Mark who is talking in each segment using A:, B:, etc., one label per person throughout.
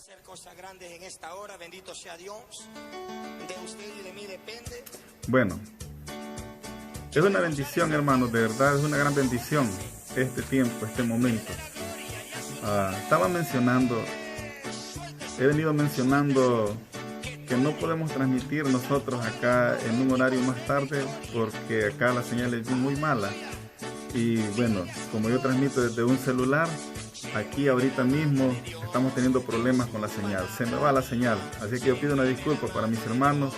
A: hacer cosas grandes en esta hora, bendito sea Dios. De usted y de mí depende.
B: Bueno, es una bendición, hermanos, de verdad es una gran bendición este tiempo, este momento. He venido mencionando que no podemos transmitir nosotros acá en un horario más tarde porque acá la señal es muy mala. Y bueno, como yo transmito desde un celular, aquí ahorita mismo estamos teniendo problemas con la señal. Se me va la señal, así que yo pido una disculpa para mis hermanos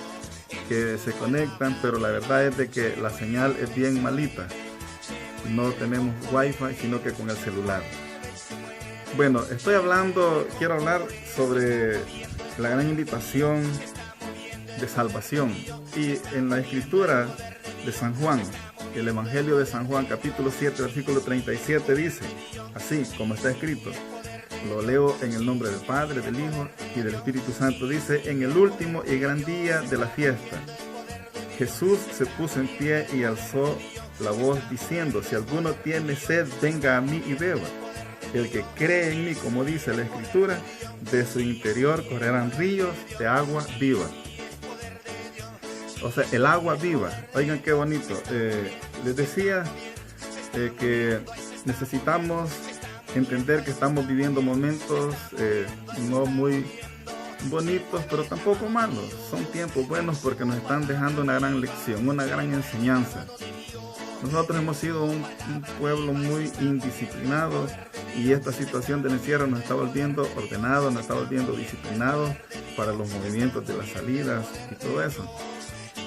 B: que se conectan, pero la verdad es de que la señal es bien malita. No tenemos wifi, sino que con el celular. Bueno, quiero hablar sobre la gran invitación de salvación. Y en la escritura de San Juan, el Evangelio de San Juan, capítulo 7, versículo 37, dice, así como está escrito, lo leo en el nombre del Padre, del Hijo y del Espíritu Santo, dice, en el último y gran día de la fiesta, Jesús se puso en pie y alzó la voz diciendo, si alguno tiene sed, venga a mí y beba. El que cree en mí, como dice la Escritura, de su interior correrán ríos de agua viva. O sea, el agua viva. Oigan qué bonito. Les decía que necesitamos entender que estamos viviendo momentos no muy bonitos, pero tampoco malos. Son tiempos buenos porque nos están dejando una gran lección, una gran enseñanza. Nosotros hemos sido un pueblo muy indisciplinado y esta situación del encierro nos está volviendo ordenados, nos está volviendo disciplinados para los movimientos de las salidas y todo eso.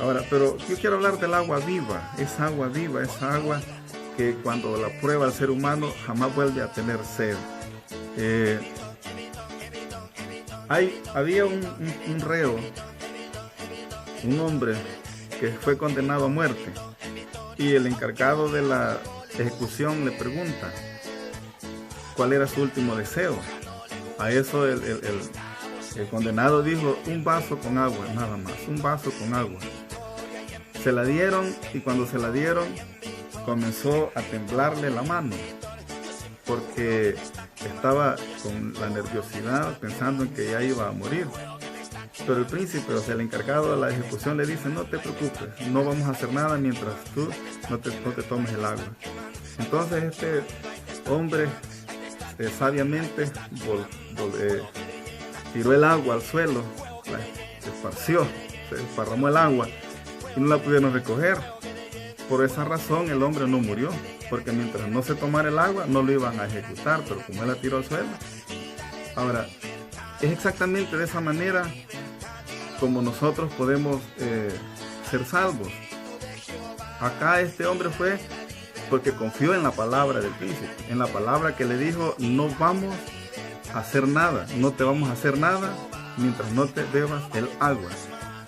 B: Ahora, pero yo quiero hablar del agua viva, esa agua que cuando la prueba el ser humano jamás vuelve a tener sed. Había un reo, un hombre que fue condenado a muerte y el encargado de la ejecución le pregunta cuál era su último deseo. A eso el condenado dijo, un vaso con agua, nada más, un vaso con agua. Se la dieron y cuando se la dieron comenzó a temblarle la mano porque estaba con la nerviosidad pensando en que ya iba a morir. Pero el príncipe, o sea, el encargado de la ejecución le dice, no te preocupes, no vamos a hacer nada mientras tú no te tomes el agua. Entonces este hombre sabiamente tiró el agua al suelo, la esparció, se desparramó el agua y no la pudieron recoger. Por esa razón el hombre no murió, porque mientras no se tomara el agua no lo iban a ejecutar, pero como él la tiró al suelo. Ahora, es exactamente de esa manera como nosotros podemos ser salvos. Acá este hombre fue porque confió en la palabra del príncipe, en la palabra que le dijo, no vamos a hacer nada, no te vamos a hacer nada mientras no te bebas el agua.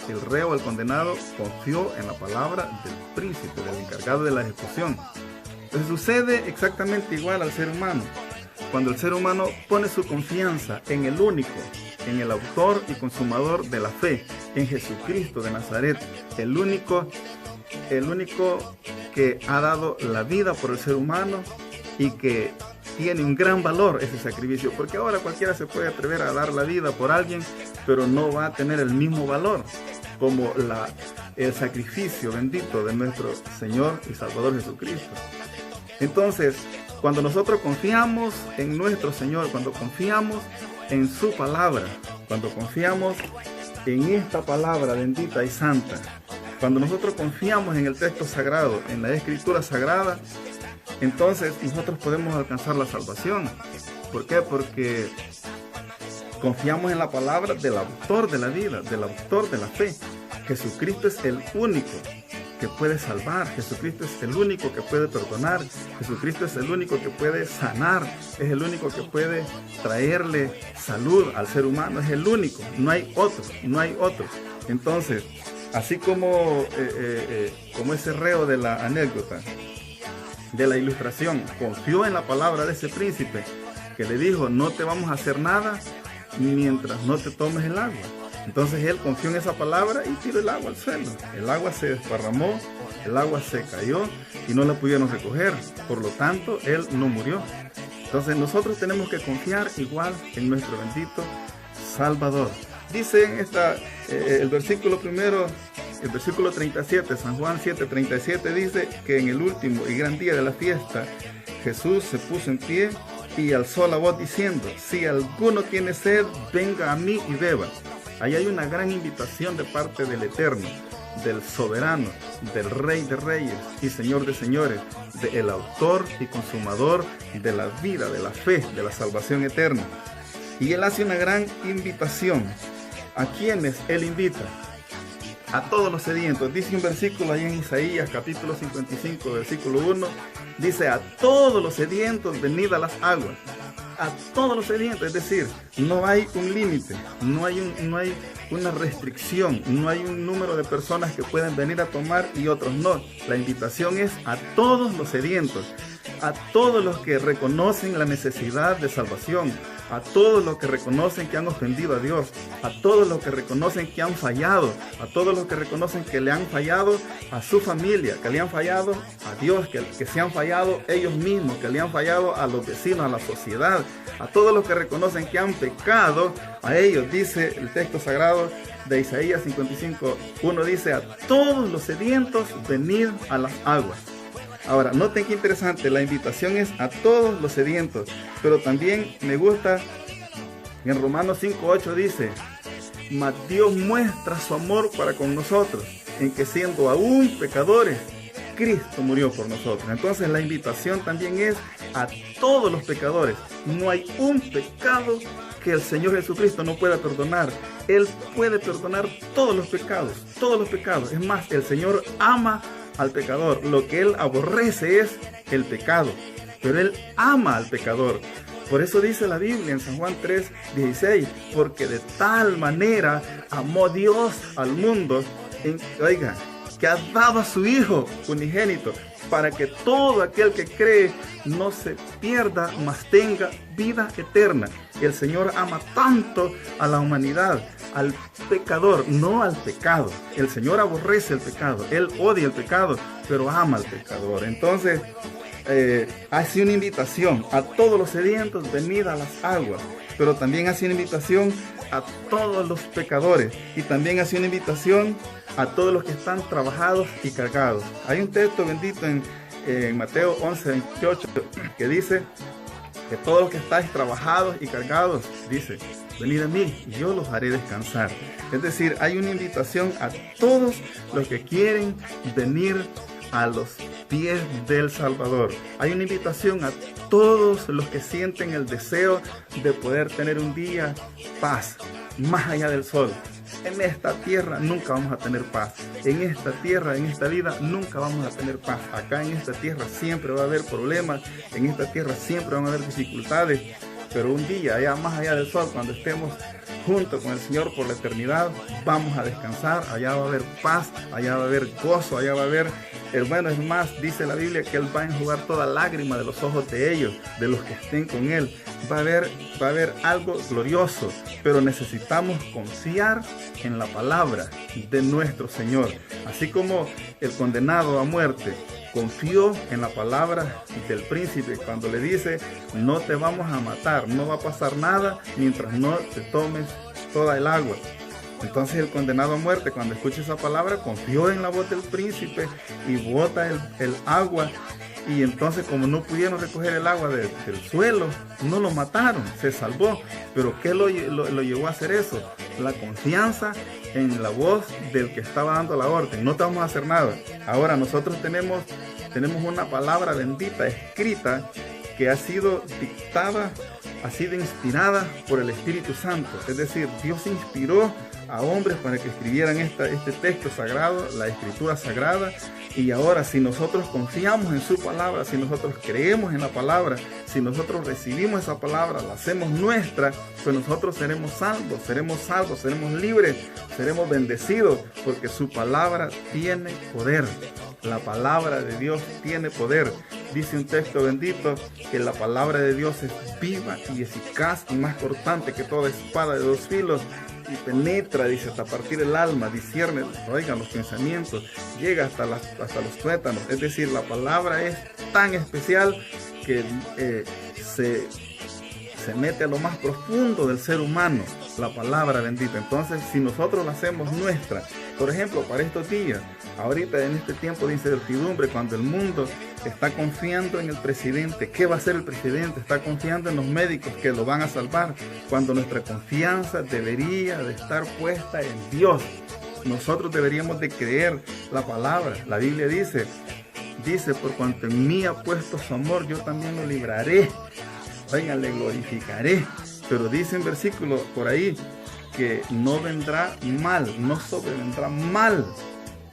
B: El reo, el condenado, confió en la palabra del príncipe, del encargado de la ejecución. Entonces sucede exactamente igual al ser humano. Cuando el ser humano pone su confianza en el único, en el autor y consumador de la fe, en Jesucristo de Nazaret, el único que ha dado la vida por el ser humano y que tiene un gran valor ese sacrificio, porque ahora cualquiera se puede atrever a dar la vida por alguien, pero no va a tener el mismo valor como el sacrificio bendito de nuestro Señor y Salvador Jesucristo. Entonces, cuando nosotros confiamos en nuestro Señor, cuando confiamos en su palabra, cuando confiamos en esta palabra bendita y santa, cuando nosotros confiamos en el texto sagrado, en la escritura sagrada, entonces nosotros podemos alcanzar la salvación. ¿Por qué? Porque confiamos en la palabra del autor de la vida, del autor de la fe. Jesucristo es el único que puede salvar, Jesucristo es el único que puede perdonar, Jesucristo es el único que puede sanar, es el único que puede traerle salud al ser humano, es el único, no hay otro. Entonces, así como ese reo de la anécdota, de la ilustración, confió en la palabra de ese príncipe que le dijo, no te vamos a hacer nada mientras no te tomes el agua. Entonces él confió en esa palabra y tiró el agua al suelo. El agua se desparramó, el agua se cayó y no la pudieron recoger. Por lo tanto, él no murió. Entonces nosotros tenemos que confiar igual en nuestro bendito Salvador. Dice el versículo primero, el versículo 37, San Juan 7:37 dice que en el último y gran día de la fiesta, Jesús se puso en pie y alzó la voz diciendo: si alguno tiene sed, venga a mí y beba. Ahí hay una gran invitación de parte del Eterno, del Soberano, del Rey de Reyes y Señor de Señores, del Autor y Consumador de la vida, de la fe, de la salvación eterna. Y Él hace una gran invitación. ¿A quiénes Él invita? A todos los sedientos. Dice un versículo ahí en Isaías capítulo 55, versículo 1, dice: a todos los sedientos venid a las aguas. A todos los sedientos, es decir, no hay un límite, no hay una restricción, no hay un número de personas que pueden venir a tomar y otros no. La invitación es a todos los sedientos, a todos los que reconocen la necesidad de salvación, a todos los que reconocen que han ofendido a Dios, a todos los que reconocen que han fallado, a todos los que reconocen que le han fallado a su familia, que le han fallado a Dios, que se han fallado ellos mismos, que le han fallado a los vecinos, a la sociedad, a todos los que reconocen que han pecado, a ellos, dice el texto sagrado de Isaías 55:1, dice: a todos los sedientos venid a las aguas. Ahora, noten qué interesante, la invitación es a todos los sedientos, pero también me gusta, en Romanos 5:8 dice: mas Dios muestra su amor para con nosotros, en que siendo aún pecadores, Cristo murió por nosotros. Entonces la invitación también es a todos los pecadores. No hay un pecado que el Señor Jesucristo no pueda perdonar. Él puede perdonar todos los pecados, todos los pecados. Es más, el Señor ama al pecador. Lo que Él aborrece es el pecado, pero Él ama al pecador. Por eso dice la Biblia en San Juan 3:16, porque de tal manera amó Dios al mundo, que ha dado a su Hijo unigénito, para que todo aquel que cree no se pierda, mas tenga vida eterna. El Señor ama tanto a la humanidad, al pecador, no al pecado. El Señor aborrece el pecado, Él odia el pecado, pero ama al pecador. Entonces, hace una invitación a todos los sedientos, venid a las aguas, pero también hace una invitación a todos los pecadores, y también hace una invitación a todos los que están trabajados y cargados. Hay un texto bendito en Mateo 11:28 que dice que todos los que estáis trabajados y cargados, dice: venid a mí y yo los haré descansar. Es decir, hay una invitación a todos los que quieren venir a los pies del Salvador. Hay una invitación a todos los que sienten el deseo de poder tener un día paz, más allá del sol. En esta tierra nunca vamos a tener paz. En esta tierra, en esta vida, nunca vamos a tener paz. Acá en esta tierra siempre va a haber problemas. En esta tierra siempre van a haber dificultades. Pero un día, allá más allá del sol, cuando estemos junto con el Señor por la eternidad, vamos a descansar. Allá va a haber paz, allá va a haber gozo, allá va a haber, hermano, es más, dice la Biblia que Él va a enjugar toda lágrima de los ojos de ellos, de los que estén con Él. Va a haber algo glorioso, pero necesitamos confiar en la palabra de nuestro Señor. Así como el condenado a muerte confió en la palabra del príncipe cuando le dice: no te vamos a matar, no va a pasar nada mientras no te tomes toda el agua. Entonces el condenado a muerte, cuando escucha esa palabra, confió en la voz del príncipe y bota el agua. Y entonces, como no pudieron recoger el agua del suelo, no lo mataron, se salvó. Pero ¿qué lo llevó a hacer eso? La confianza en la voz del que estaba dando la orden. No te vamos a hacer nada. Ahora nosotros tenemos una palabra bendita escrita que ha sido dictada, ha sido inspirada por el Espíritu Santo. Es decir, Dios inspiró a hombres para que escribieran este texto sagrado, la escritura sagrada. Y ahora, si nosotros confiamos en su palabra, si nosotros creemos en la palabra, si nosotros recibimos esa palabra, la hacemos nuestra, pues nosotros seremos salvos, seremos libres, seremos bendecidos, porque su palabra tiene poder. La palabra de Dios tiene poder. Dice un texto bendito que la palabra de Dios es viva y eficaz y más cortante que toda espada de dos filos, y penetra, dice, hasta partir el alma, discierne, oigan, los pensamientos, llega hasta los tuétanos. Es decir, la palabra es tan especial que se se mete a lo más profundo del ser humano, la palabra bendita. Entonces, si nosotros la hacemos nuestra, por ejemplo, para estos días, ahorita en este tiempo de incertidumbre, cuando el mundo está confiando en el presidente, ¿qué va a hacer el presidente? Está confiando en los médicos que lo van a salvar, cuando nuestra confianza debería de estar puesta en Dios. Nosotros deberíamos de creer la palabra. La Biblia dice, por cuanto en mí ha puesto su amor, yo también lo libraré. Oigan, le glorificaré. Pero dice en versículo por ahí que no vendrá mal, no sobrevendrá mal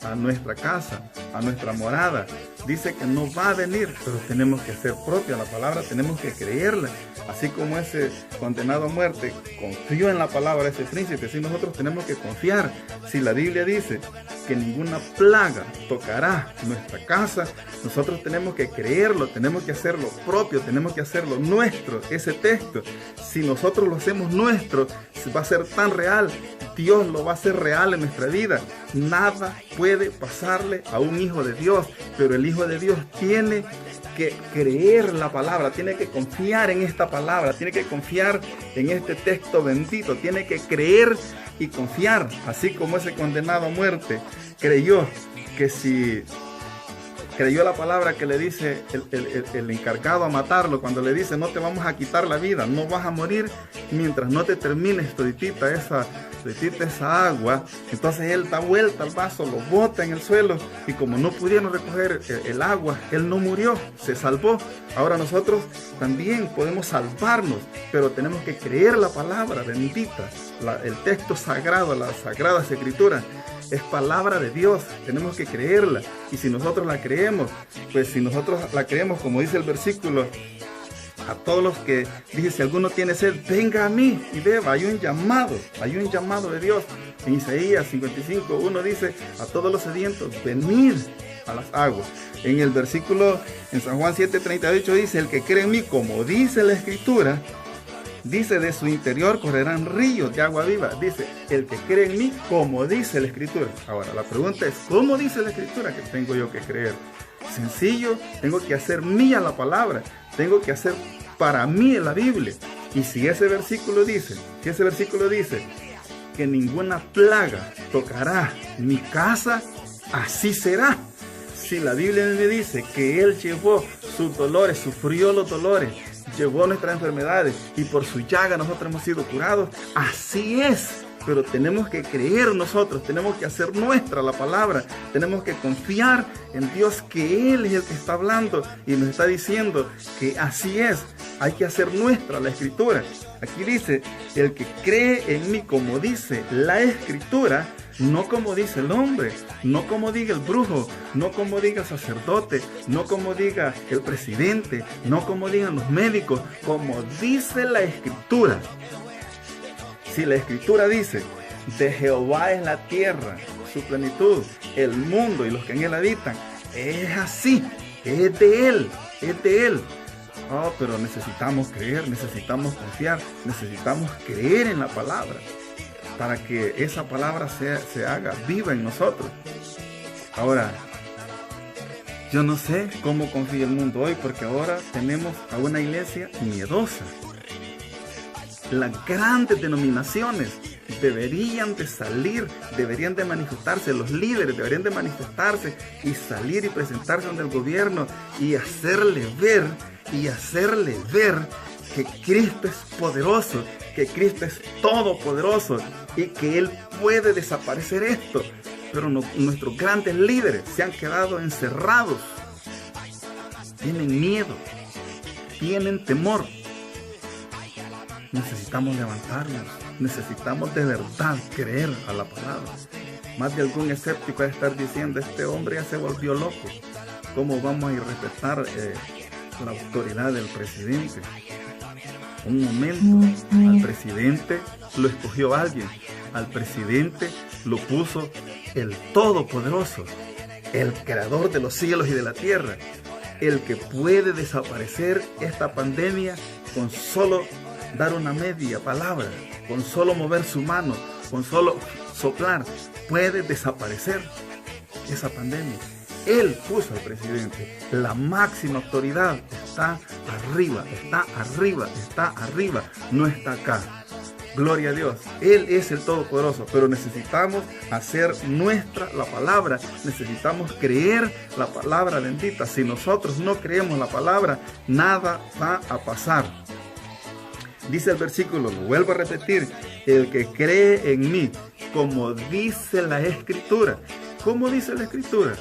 B: a nuestra casa, a nuestra morada. Dice que no va a venir, pero tenemos que hacer propia la palabra, tenemos que creerla. Así como ese condenado a muerte confió en la palabra de ese príncipe, así nosotros tenemos que confiar. Si la Biblia dice que ninguna plaga tocará nuestra casa, nosotros tenemos que creerlo, tenemos que hacerlo propio, tenemos que hacerlo nuestro, ese texto. Si nosotros lo hacemos nuestro, va a ser tan real. Dios lo va a hacer real en nuestra vida. Nada puede pasarle a un hijo de Dios, pero el hijo de Dios tiene que creer la palabra, tiene que confiar en esta palabra, tiene que confiar en este texto bendito, tiene que creer y confiar, así como ese condenado a muerte creyó que si creyó la palabra que le dice el encargado a matarlo, cuando le dice no te vamos a quitar la vida, no vas a morir mientras no te termines toditita esa agua. Entonces él da vuelta al vaso, lo bota en el suelo, y como no pudieron recoger el agua, él no murió, se salvó. Ahora nosotros también podemos salvarnos, pero tenemos que creer la palabra bendita, el texto sagrado, las sagradas escrituras. Es palabra de Dios, tenemos que creerla. Y si nosotros la creemos, pues si nosotros la creemos, como dice el versículo, a todos los que dice, si alguno tiene sed, venga a mí y beba. Hay un llamado de Dios. En Isaías 55:1 dice, a todos los sedientos, venid a las aguas. En el versículo, en San Juan 7:38 dice, el que cree en mí, como dice la Escritura, dice, de su interior correrán ríos de agua viva. Dice, el que cree en mí, como dice la Escritura. Ahora, la pregunta es, ¿cómo dice la Escritura que tengo yo que creer? Sencillo, tengo que hacer mía la palabra. Tengo que hacer para mí la Biblia. Y si ese versículo dice que ninguna plaga tocará mi casa, así será. Si la Biblia me dice que Él llevó sus dolores, sufrió los dolores, llevó nuestras enfermedades y por su llaga nosotros hemos sido curados, así es. Pero tenemos que creer nosotros, tenemos que hacer nuestra la palabra, tenemos que confiar en Dios, que Él es el que está hablando y nos está diciendo que así es. Hay que hacer nuestra la Escritura. Aquí dice, el que cree en mí, como dice la Escritura, no como dice el hombre, no como diga el brujo, no como diga el sacerdote, no como diga el presidente, no como digan los médicos, como dice la Escritura. Si la Escritura dice, de Jehová es la tierra, su plenitud, el mundo y los que en él habitan, es así, es de Él, es de Él. Oh, pero necesitamos creer, necesitamos confiar, necesitamos creer en la palabra, para que esa palabra se haga viva en nosotros. Ahora, yo no sé cómo confía el mundo hoy, porque ahora tenemos a una iglesia miedosa. Las grandes denominaciones deberían de salir, deberían de manifestarse, los líderes deberían de manifestarse y salir y presentarse ante el gobierno y hacerle ver que Cristo es poderoso, que Cristo es todopoderoso y que Él puede desaparecer esto. Pero nuestros grandes líderes se han quedado encerrados, tienen miedo, tienen temor. Necesitamos levantarnos, necesitamos de verdad creer a la palabra. Más de algún escéptico va a estar diciendo, este hombre ya se volvió loco. ¿Cómo vamos a irrespetar la autoridad del presidente? Un momento, al presidente lo escogió alguien, al presidente lo puso el Todopoderoso, el Creador de los cielos y de la tierra, el que puede desaparecer esta pandemia con solo dar una media palabra, con solo mover su mano, con solo soplar, puede desaparecer esa pandemia. Él puso al presidente. La máxima autoridad está arriba, está arriba, está arriba, no está acá. Gloria a Dios. Él es el Todopoderoso, pero necesitamos hacer nuestra la palabra. Necesitamos creer la palabra bendita. Si nosotros no creemos la palabra, nada va a pasar. Dice el versículo, lo vuelvo a repetir, el que cree en mí, como dice la Escritura. ¿Cómo dice la Escritura?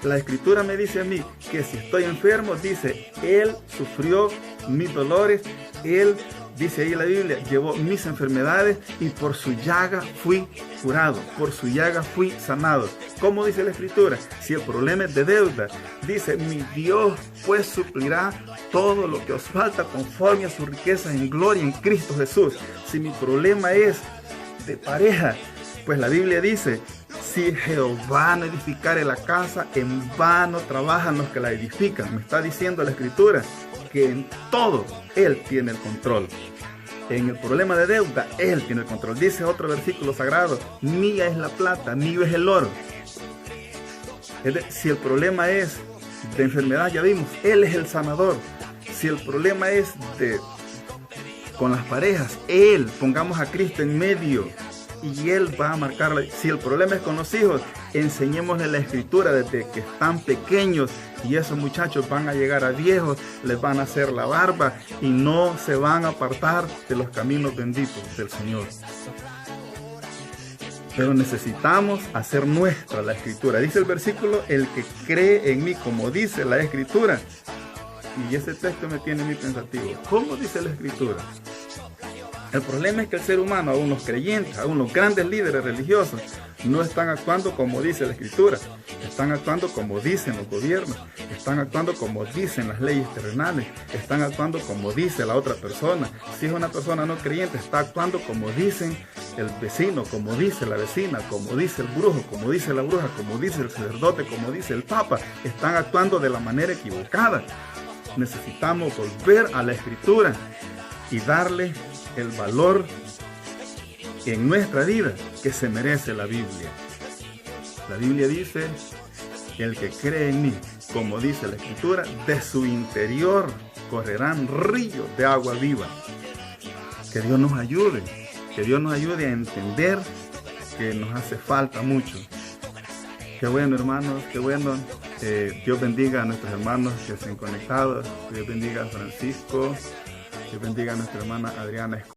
B: La Escritura me dice a mí que si estoy enfermo, dice, Él sufrió mis dolores, Él, dice ahí la Biblia, llevó mis enfermedades y por su llaga fui curado, por su llaga fui sanado. ¿Cómo dice la Escritura? Si el problema es de deuda, dice, mi Dios pues suplirá todo lo que os falta conforme a su riqueza en gloria en Cristo Jesús. Si mi problema es de pareja, pues la Biblia dice, si Jehová no edificare la casa, en vano trabajan los que la edifican. Me está diciendo la Escritura que en todo Él tiene el control. En el problema de deuda, Él tiene el control. Dice otro versículo sagrado, mía es la plata, mío es el oro. Si el problema es de enfermedad, ya vimos, Él es el sanador. Si el problema es con las parejas, Él, pongamos a Cristo en medio y Él va a marcarla. Si el problema es con los hijos, enseñémosle la Escritura desde que están pequeños y esos muchachos van a llegar a viejos, les van a hacer la barba y no se van a apartar de los caminos benditos del Señor. Pero necesitamos hacer nuestra la Escritura. Dice el versículo, el que cree en mí, como dice la Escritura. Y ese texto me tiene muy pensativo. ¿Cómo dice la Escritura? El problema es que el ser humano, aún los creyentes, aún los grandes líderes religiosos, no están actuando como dice la Escritura. Están actuando como dicen los gobiernos. Están actuando como dicen las leyes terrenales. Están actuando como dice la otra persona. Si es una persona no creyente, está actuando como dicen el vecino, como dice la vecina, como dice el brujo, como dice la bruja, como dice el sacerdote, como dice el papa. Están actuando de la manera equivocada. Necesitamos volver a la Escritura y darle el valor en nuestra vida que se merece la Biblia. La Biblia dice, el que cree en mí, como dice la Escritura, de su interior correrán ríos de agua viva. Que Dios nos ayude, a entender que nos hace falta mucho. Qué bueno, hermanos, qué bueno. Dios bendiga a nuestros hermanos que se han conectado. Dios bendiga a Francisco. Dios bendiga a nuestra hermana Adriana Escobar.